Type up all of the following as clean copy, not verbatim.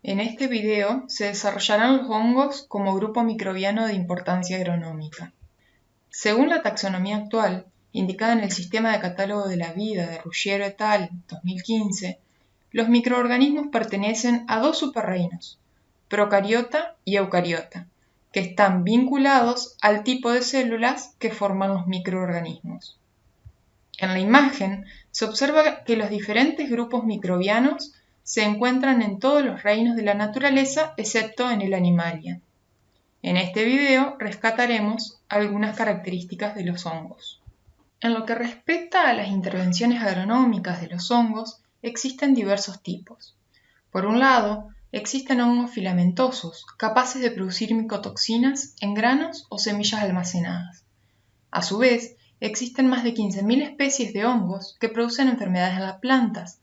En este video se desarrollarán los hongos como grupo microbiano de importancia agronómica. Según la taxonomía actual, indicada en el Sistema de Catálogo de la Vida de Ruggiero et al. 2015, los microorganismos pertenecen a dos superreinos, procariota y eucariota, que están vinculados al tipo de células que forman los microorganismos. En la imagen se observa que los diferentes grupos microbianos se encuentran en todos los reinos de la naturaleza excepto en el Animalia. En este video rescataremos algunas características de los hongos. En lo que respecta a las intervenciones agronómicas de los hongos, existen diversos tipos. Por un lado, existen hongos filamentosos, capaces de producir micotoxinas en granos o semillas almacenadas. A su vez, existen más de 15.000 especies de hongos que producen enfermedades en las plantas.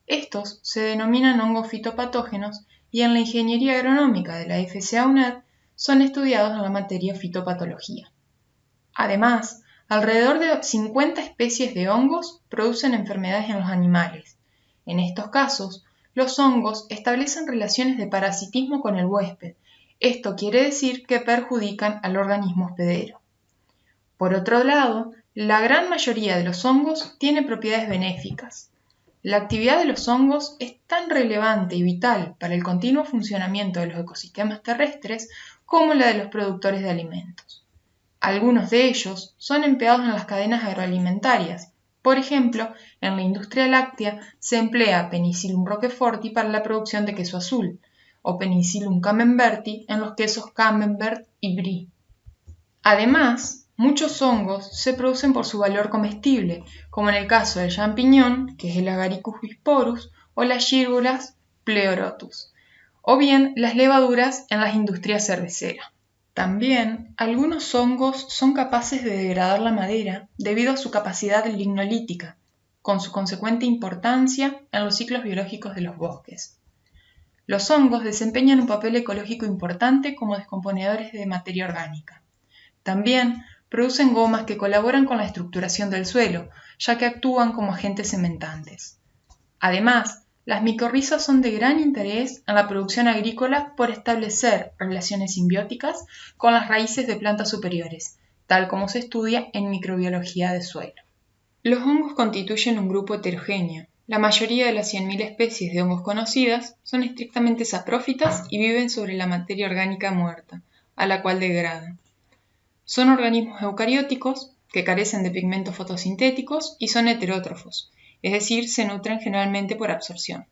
Estos se denominan hongos fitopatógenos y en la ingeniería agronómica de la FCA-UNED son estudiados en la materia fitopatología. Además, alrededor de 50 especies de hongos producen enfermedades en los animales. En estos casos, los hongos establecen relaciones de parasitismo con el huésped. Esto quiere decir que perjudican al organismo hospedero. Por otro lado, la gran mayoría de los hongos tiene propiedades benéficas. La actividad de los hongos es tan relevante y vital para el continuo funcionamiento de los ecosistemas terrestres como la de los productores de alimentos. Algunos de ellos son empleados en las cadenas agroalimentarias. Por ejemplo, en la industria láctea se emplea Penicillium roqueforti para la producción de queso azul, o Penicillium camemberti en los quesos camembert y brie. Además, muchos hongos se producen por su valor comestible, como en el caso del champiñón, que es el Agaricus bisporus, o las gírgolas Pleurotus, o bien las levaduras en las industrias cerveceras. También, algunos hongos son capaces de degradar la madera debido a su capacidad lignolítica, con su consecuente importancia en los ciclos biológicos de los bosques. Los hongos desempeñan un papel ecológico importante como descomponedores de materia orgánica. También producen gomas que colaboran con la estructuración del suelo, ya que actúan como agentes cementantes. Además, las micorrizas son de gran interés en la producción agrícola por establecer relaciones simbióticas con las raíces de plantas superiores, tal como se estudia en microbiología de suelo. Los hongos constituyen un grupo heterogéneo. La mayoría de las 100.000 especies de hongos conocidas son estrictamente saprófitas y viven sobre la materia orgánica muerta, a la cual degradan. Son organismos eucarióticos que carecen de pigmentos fotosintéticos y son heterótrofos, es decir, se nutren generalmente por absorción.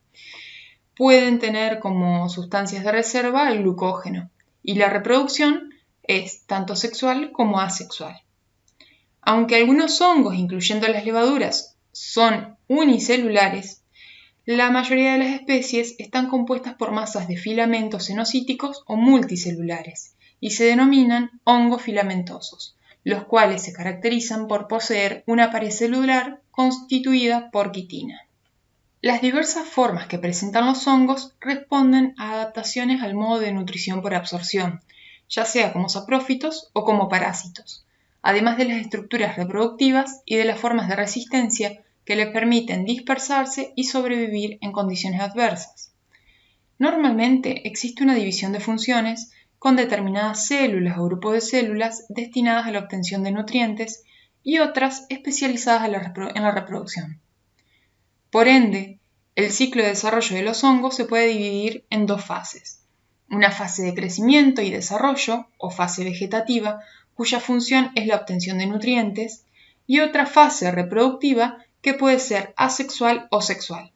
Pueden tener como sustancias de reserva el glucógeno y la reproducción es tanto sexual como asexual. Aunque algunos hongos, incluyendo las levaduras, son unicelulares, la mayoría de las especies están compuestas por masas de filamentos cenocíticos o multicelulares y se denominan hongos filamentosos, los cuales se caracterizan por poseer una pared celular constituida por quitina. Las diversas formas que presentan los hongos responden a adaptaciones al modo de nutrición por absorción, ya sea como saprófitos o como parásitos, además de las estructuras reproductivas y de las formas de resistencia que les permiten dispersarse y sobrevivir en condiciones adversas. Normalmente existe una división de funciones con determinadas células o grupos de células destinadas a la obtención de nutrientes y otras especializadas en la reproducción. Por ende, el ciclo de desarrollo de los hongos se puede dividir en dos fases. Una fase de crecimiento y desarrollo, o fase vegetativa, cuya función es la obtención de nutrientes, y otra fase reproductiva que puede ser asexual o sexual.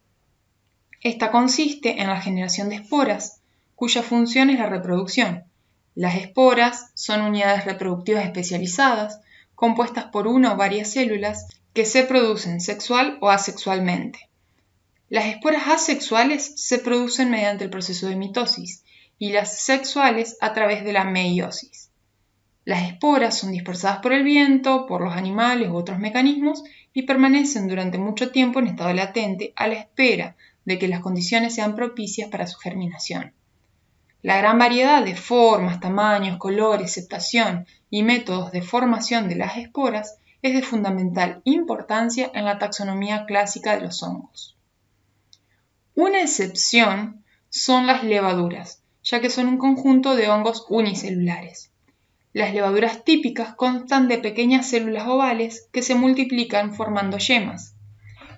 Esta consiste en la generación de esporas, cuya función es la reproducción. Las esporas son unidades reproductivas especializadas, compuestas por una o varias células que se producen sexual o asexualmente. Las esporas asexuales se producen mediante el proceso de mitosis y las sexuales a través de la meiosis. Las esporas son dispersadas por el viento, por los animales u otros mecanismos y permanecen durante mucho tiempo en estado latente a la espera de que las condiciones sean propicias para su germinación. La gran variedad de formas, tamaños, colores, septación y métodos de formación de las esporas es de fundamental importancia en la taxonomía clásica de los hongos. Una excepción son las levaduras, ya que son un conjunto de hongos unicelulares. Las levaduras típicas constan de pequeñas células ovales que se multiplican formando yemas.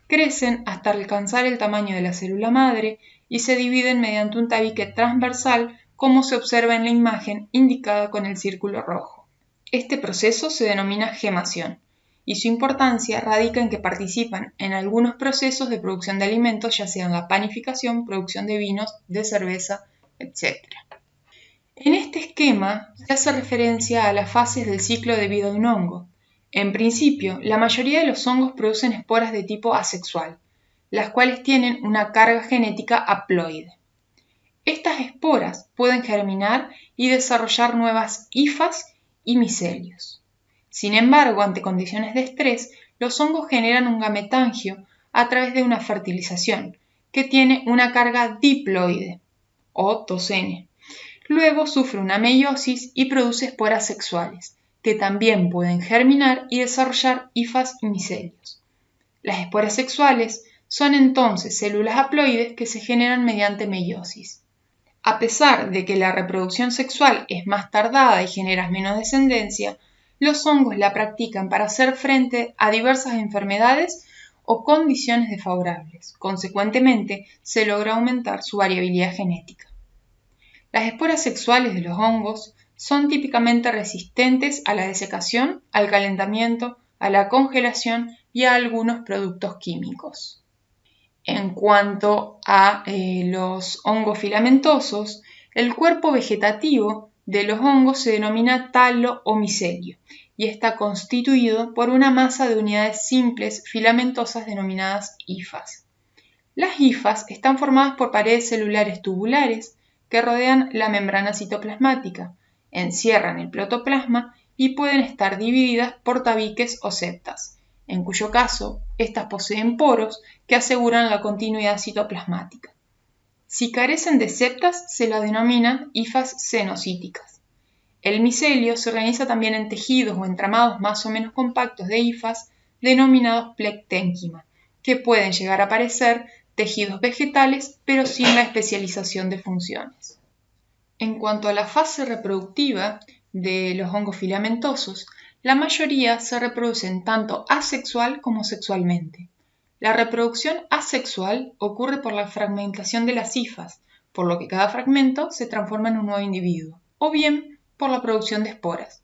Crecen hasta alcanzar el tamaño de la célula madre y se dividen mediante un tabique transversal, como se observa en la imagen indicada con el círculo rojo. Este proceso se denomina gemación y su importancia radica en que participan en algunos procesos de producción de alimentos, ya sean la panificación, producción de vinos, de cerveza, etc. En este esquema se hace referencia a las fases del ciclo de vida de un hongo. En principio, la mayoría de los hongos producen esporas de tipo asexual, las cuales tienen una carga genética haploide. Estas esporas pueden germinar y desarrollar nuevas hifas y micelios. Sin embargo, ante condiciones de estrés, los hongos generan un gametangio a través de una fertilización, que tiene una carga diploide, o 2N. Luego sufre una meiosis y produce esporas sexuales, que también pueden germinar y desarrollar hifas y micelios. Las esporas sexuales son entonces células haploides que se generan mediante meiosis. A pesar de que la reproducción sexual es más tardada y genera menos descendencia, los hongos la practican para hacer frente a diversas enfermedades o condiciones desfavorables. Consecuentemente, se logra aumentar su variabilidad genética. Las esporas sexuales de los hongos son típicamente resistentes a la desecación, al calentamiento, a la congelación y a algunos productos químicos. En cuanto a los hongos filamentosos, el cuerpo vegetativo de los hongos se denomina talo o micelio y está constituido por una masa de unidades simples filamentosas denominadas hifas. Las hifas están formadas por paredes celulares tubulares que rodean la membrana citoplasmática, encierran el protoplasma y pueden estar divididas por tabiques o septas, en cuyo caso éstas poseen poros que aseguran la continuidad citoplasmática. Si carecen de septas, se las denomina hifas cenocíticas. El micelio se organiza también en tejidos o entramados más o menos compactos de hifas denominados plecténquima, que pueden llegar a parecer tejidos vegetales, pero sin la especialización de funciones. En cuanto a la fase reproductiva de los hongos filamentosos, la mayoría se reproducen tanto asexual como sexualmente. La reproducción asexual ocurre por la fragmentación de las hifas, por lo que cada fragmento se transforma en un nuevo individuo, o bien por la producción de esporas.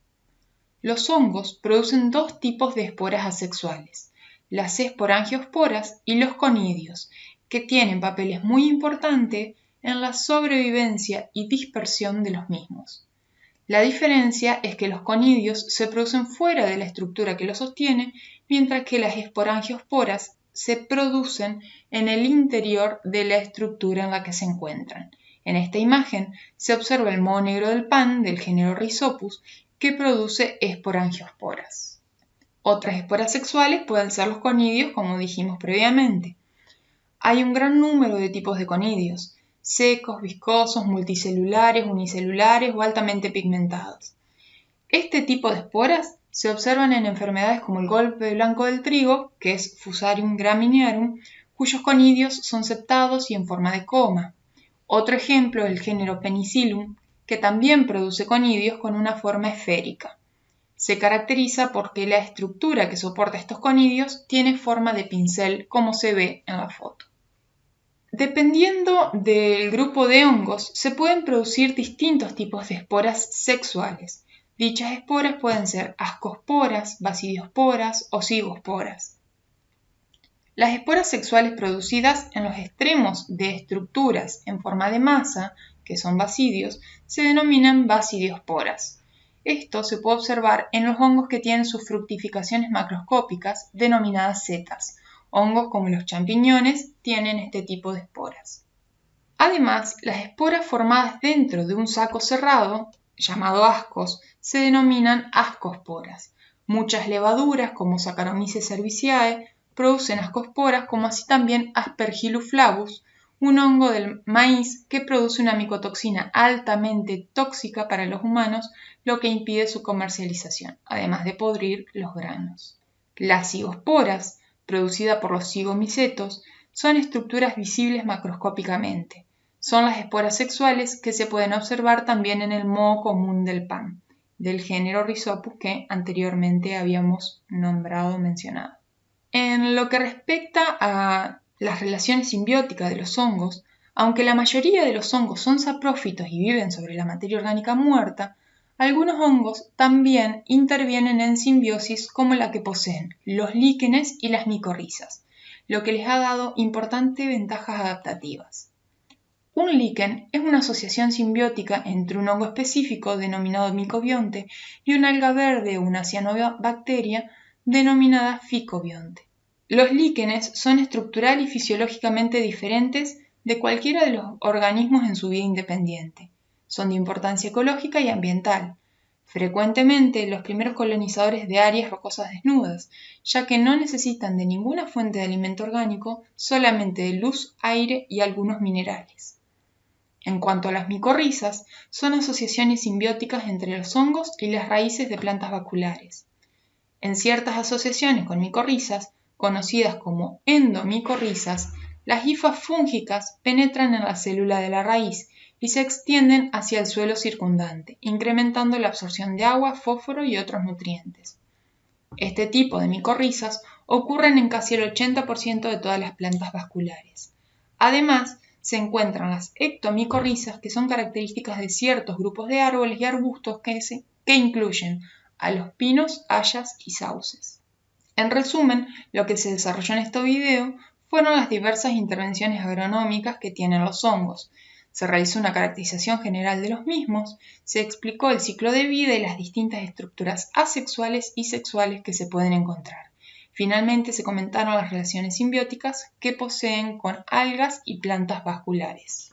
Los hongos producen dos tipos de esporas asexuales, las esporangiosporas y los conidios, que tienen papeles muy importantes en la sobrevivencia y dispersión de los mismos. La diferencia es que los conidios se producen fuera de la estructura que los sostiene, mientras que las esporangiosporas se producen en el interior de la estructura en la que se encuentran. En esta imagen se observa el moho negro del pan del género Rhizopus que produce esporangiosporas. Otras esporas sexuales pueden ser los conidios, como dijimos previamente. Hay un gran número de tipos de conidios, secos, viscosos, multicelulares, unicelulares o altamente pigmentados. Este tipo de esporas se observan en enfermedades como el golpe blanco del trigo, que es Fusarium graminearum, cuyos conidios son septados y en forma de coma. Otro ejemplo es el género Penicillium, que también produce conidios con una forma esférica. Se caracteriza porque la estructura que soporta estos conidios tiene forma de pincel, como se ve en la foto. Dependiendo del grupo de hongos, se pueden producir distintos tipos de esporas sexuales. Dichas esporas pueden ser ascosporas, basidiosporas o cigosporas. Las esporas sexuales producidas en los extremos de estructuras en forma de masa, que son basidios, se denominan basidiosporas. Esto se puede observar en los hongos que tienen sus fructificaciones macroscópicas, denominadas setas. Hongos como los champiñones tienen este tipo de esporas. Además, las esporas formadas dentro de un saco cerrado, llamado ascos, se denominan ascosporas. Muchas levaduras, como Saccharomyces cerevisiae, producen ascosporas, como así también Aspergillus flavus, un hongo del maíz que produce una micotoxina altamente tóxica para los humanos, lo que impide su comercialización, además de podrir los granos. Las cigosporas, producidas por los cigomicetos, son estructuras visibles macroscópicamente. son las esporas sexuales que se pueden observar también en el moho común del pan, del género Rhizopus que anteriormente habíamos mencionado. En lo que respecta a las relaciones simbióticas de los hongos, aunque la mayoría de los hongos son saprófitos y viven sobre la materia orgánica muerta, algunos hongos también intervienen en simbiosis como la que poseen los líquenes y las micorrizas, lo que les ha dado importantes ventajas adaptativas. Un líquen es una asociación simbiótica entre un hongo específico denominado micobionte y una alga verde o una cianobacteria denominada ficobionte. Los líquenes son estructural y fisiológicamente diferentes de cualquiera de los organismos en su vida independiente. Son de importancia ecológica y ambiental. Frecuentemente los primeros colonizadores de áreas rocosas desnudas, ya que no necesitan de ninguna fuente de alimento orgánico, solamente de luz, aire y algunos minerales. En cuanto a las micorrizas, son asociaciones simbióticas entre los hongos y las raíces de plantas vasculares. En ciertas asociaciones con micorrizas, conocidas como endomicorrizas, las hifas fúngicas penetran en la célula de la raíz y se extienden hacia el suelo circundante, incrementando la absorción de agua, fósforo y otros nutrientes. Este tipo de micorrizas ocurren en casi el 80% de todas las plantas vasculares. Además, se encuentran las ectomicorrizas, que son características de ciertos grupos de árboles y arbustos que incluyen a los pinos, hayas y sauces. En resumen, lo que se desarrolló en este video fueron las diversas intervenciones agronómicas que tienen los hongos. Se realizó una caracterización general de los mismos, se explicó el ciclo de vida y las distintas estructuras asexuales y sexuales que se pueden encontrar. Finalmente se comentaron las relaciones simbióticas que poseen con algas y plantas vasculares.